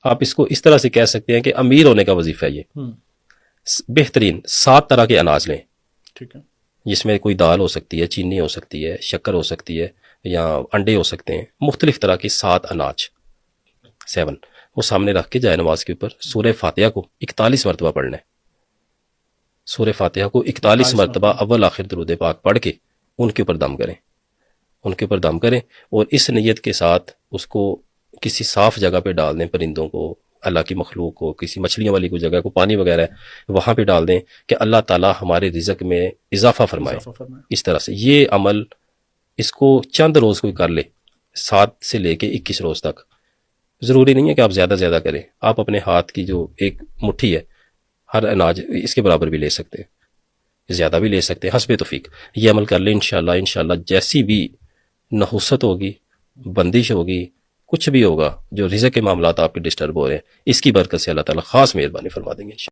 آپ اس کو اس طرح سے کہہ سکتے ہیں کہ امیر ہونے کا وظیفہ ہے یہ. بہترین 7 طرح کے اناج لیں، ٹھیک ہے، جس میں کوئی دال ہو سکتی ہے، چینی ہو سکتی ہے، شکر ہو سکتی ہے، یا انڈے ہو سکتے ہیں، مختلف طرح کے 7 اناج 7 وہ سامنے رکھ کے جائے نماز کے اوپر سورہ فاتحہ کو 41 مرتبہ پڑھنا ہے. سورہ فاتحہ کو 41 مرتبہ اول آخر درود پاک پڑھ کے ان کے اوپر دم کریں، ان کے اوپر دم کریں، اور اس نیت کے ساتھ اس کو کسی صاف جگہ پہ ڈال دیں، پرندوں کو، اللہ کی مخلوق کو، کسی مچھلیوں والی کوئی جگہ کو، پانی وغیرہ ہے وہاں پہ ڈال دیں کہ اللہ تعالیٰ ہمارے رزق میں اضافہ فرمائے. اس طرح سے یہ عمل اس کو چند روز کوئی کر لے، 7 سے لے کے 21 روز تک. ضروری نہیں ہے کہ آپ زیادہ کریں، آپ اپنے ہاتھ کی جو ایک مٹھی ہے ہر اناج اس کے برابر بھی لے سکتے ہیں، زیادہ بھی لے سکتے ہیں، حسب توفیق. یہ عمل کر لیں انشاءاللہ جیسی بھی نحوست ہوگی، بندش ہوگی، کچھ بھی ہوگا جو رزق کے معاملات آپ کے ڈسٹرب ہو رہے ہیں، اس کی برکت سے اللہ تعالیٰ خاص مہربانی فرما دیں گے.